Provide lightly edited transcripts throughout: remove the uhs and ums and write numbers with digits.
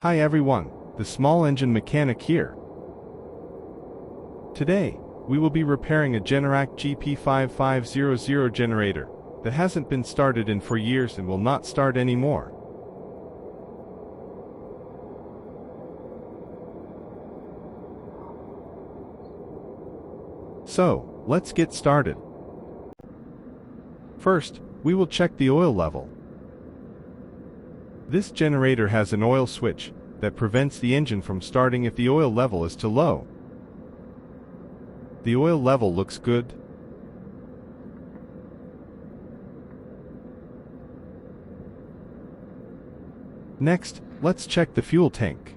Hi everyone, the small engine mechanic here. Today, we will be repairing a Generac GP5500 generator that hasn't been started in 4 years and will not start anymore. So, let's get started. First, we will check the oil level. This generator has an oil switch that prevents the engine from starting if the oil level is too low. The oil level looks good. Next, let's check the fuel tank.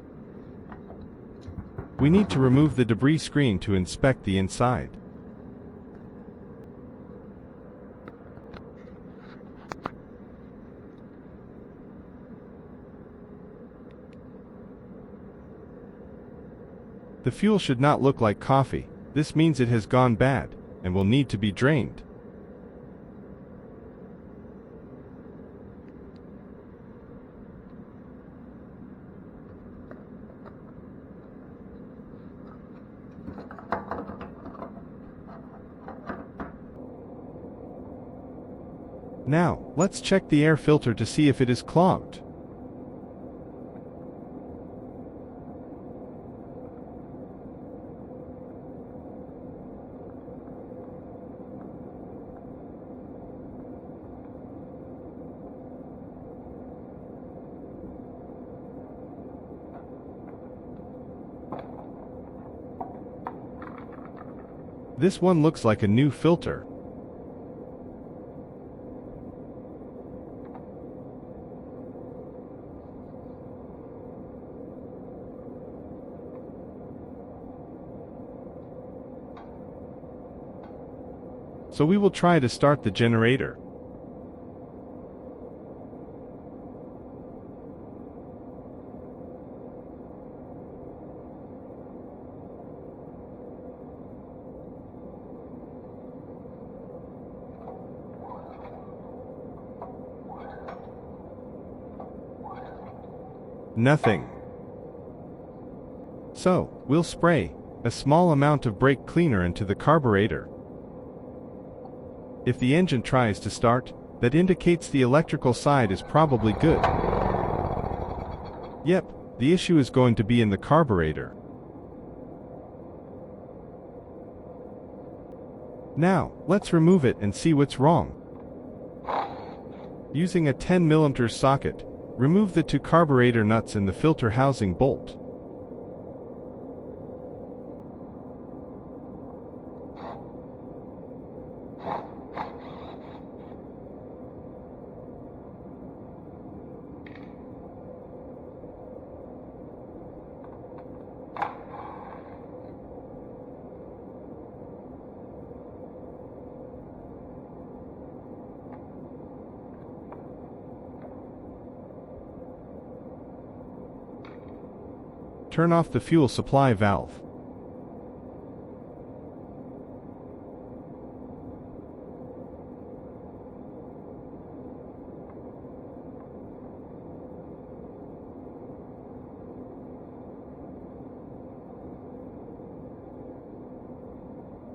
We need to remove the debris screen to inspect the inside. The fuel should not look like coffee. This means it has gone bad and will need to be drained. Now, let's check the air filter to see if it is clogged. This one looks like a new filter. So we will try to start the generator. Nothing. So, we'll spray a small amount of brake cleaner into the carburetor. If the engine tries to start, that indicates the electrical side is probably good. Yep, the issue is going to be in the carburetor. Now, let's remove it and see what's wrong. Using a 10mm socket, remove the 2 carburetor nuts and the filter housing bolt. Turn off the fuel supply valve.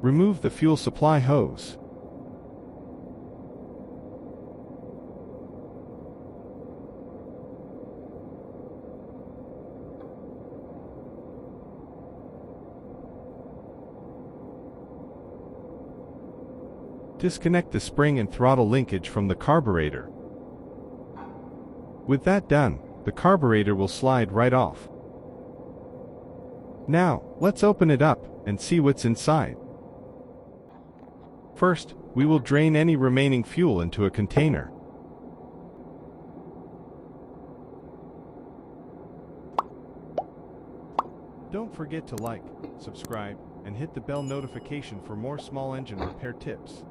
Remove the fuel supply hose. Disconnect the spring and throttle linkage from the carburetor. With that done, the carburetor will slide right off. Now, let's open it up and see what's inside. First, we will drain any remaining fuel into a container. Don't forget to like, subscribe, and hit the bell notification for more small engine repair tips.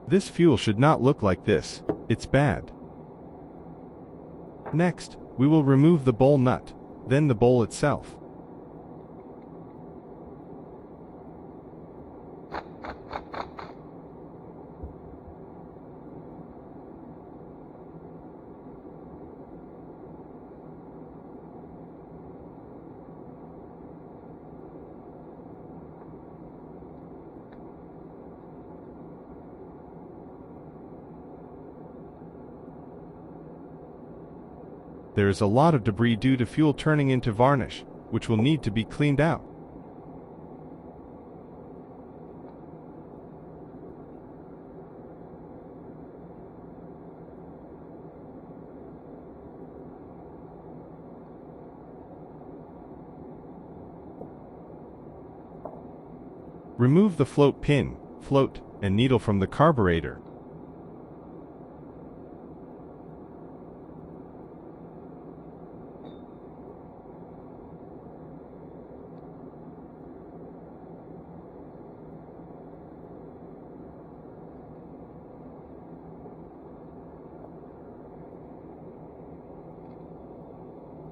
This fuel should not look like this, it's bad. Next, we will remove the bowl nut, then the bowl itself. There is a lot of debris due to fuel turning into varnish, which will need to be cleaned out. Remove the float pin, float, and needle from the carburetor.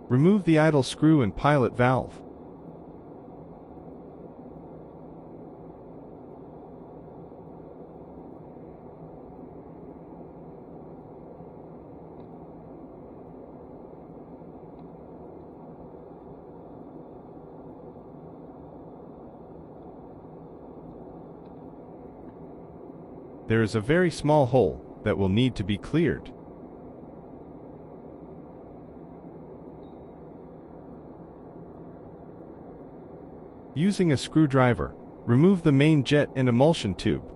Remove the idle screw and pilot valve. There is a very small hole that will need to be cleared. Using a screwdriver, remove the main jet and emulsion tube.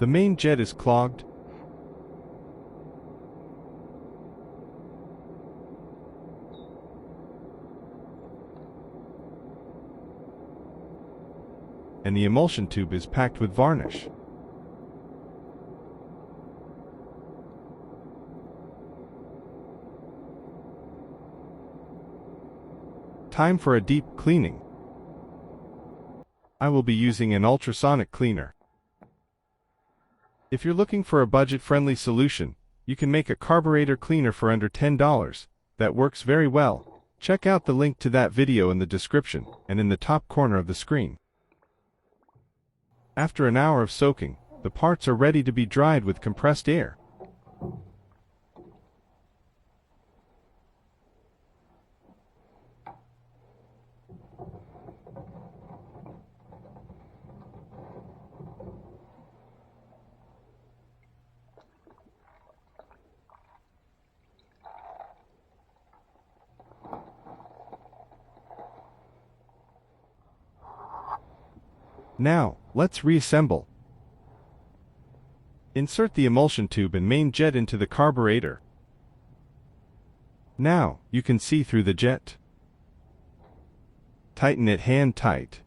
The main jet is clogged. And the emulsion tube is packed with varnish. Time for a deep cleaning. I will be using an ultrasonic cleaner. If you're looking for a budget-friendly solution, you can make a carburetor cleaner for under $10. That works very well. Check out the link to that video in the description and in the top corner of the screen. After an hour of soaking, the parts are ready to be dried with compressed air. Now, let's reassemble. Insert the emulsion tube and main jet into the carburetor. Now, you can see through the jet. Tighten it hand tight.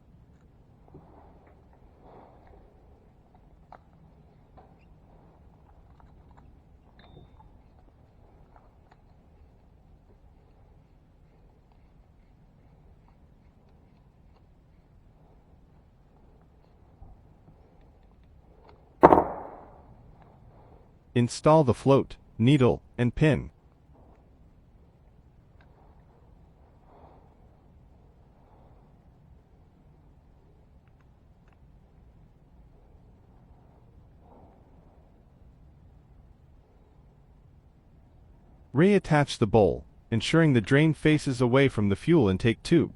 Install the float, needle, and pin. Reattach the bowl, ensuring the drain faces away from the fuel intake tube.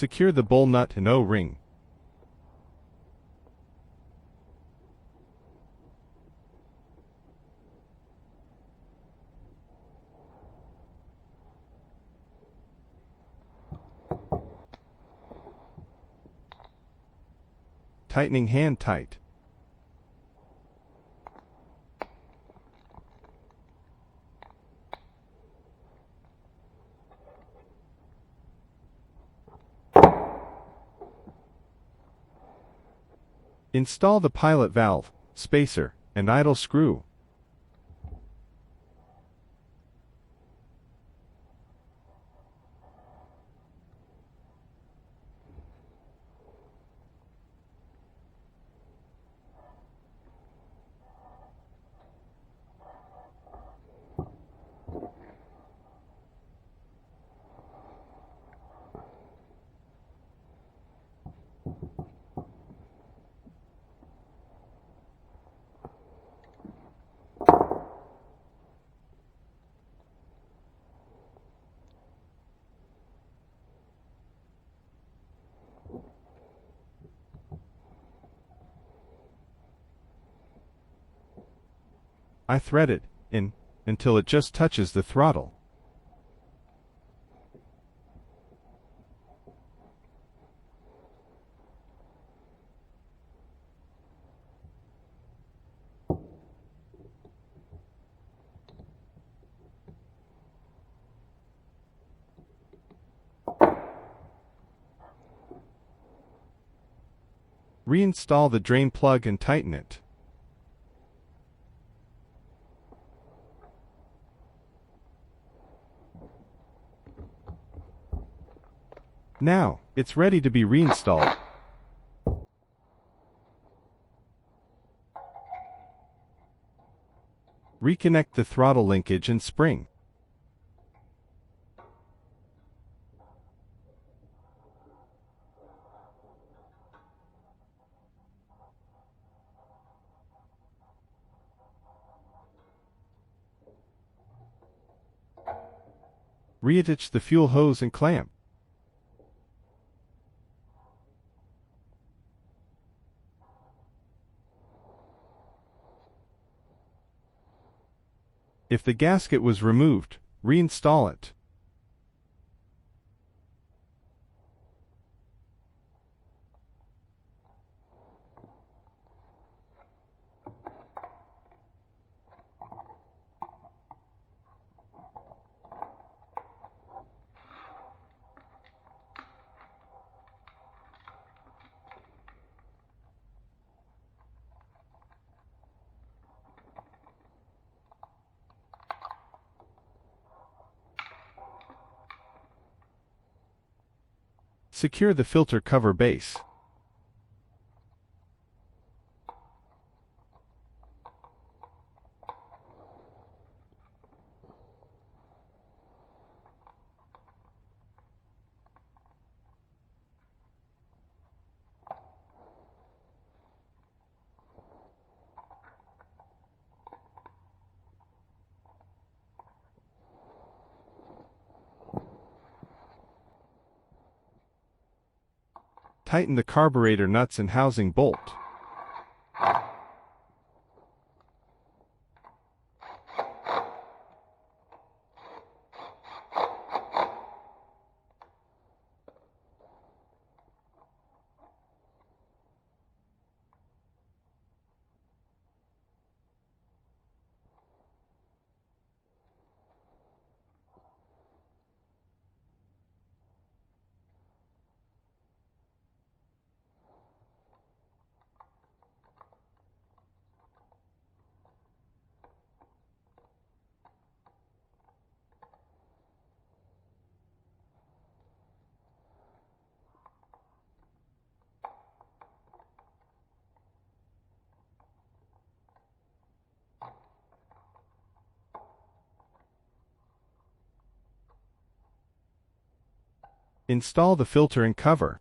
Secure the bowl nut and O-ring. Tightening hand tight. Install the pilot valve, spacer, and idle screw. I thread it in until it just touches the throttle. Reinstall the drain plug and tighten it. Now, it's ready to be reinstalled. Reconnect the throttle linkage and spring. Reattach the fuel hose and clamp. If the gasket was removed, reinstall it. Secure the filter cover base. Tighten the carburetor nuts and housing bolt. Install the filter and cover.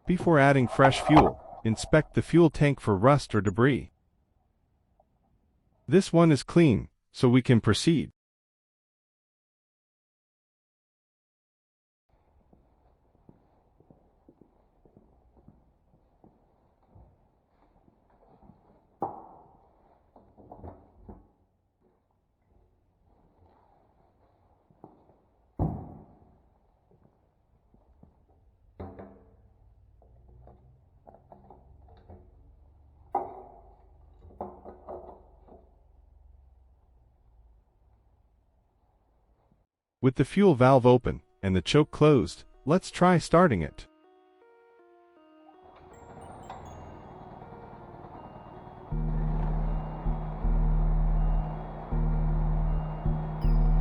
Before adding fresh fuel, inspect the fuel tank for rust or debris. This one is clean, so we can proceed. With the fuel valve open and the choke closed, let's try starting it.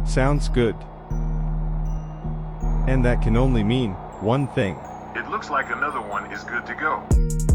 Sounds good. And that can only mean one thing. It looks like another one is good to go.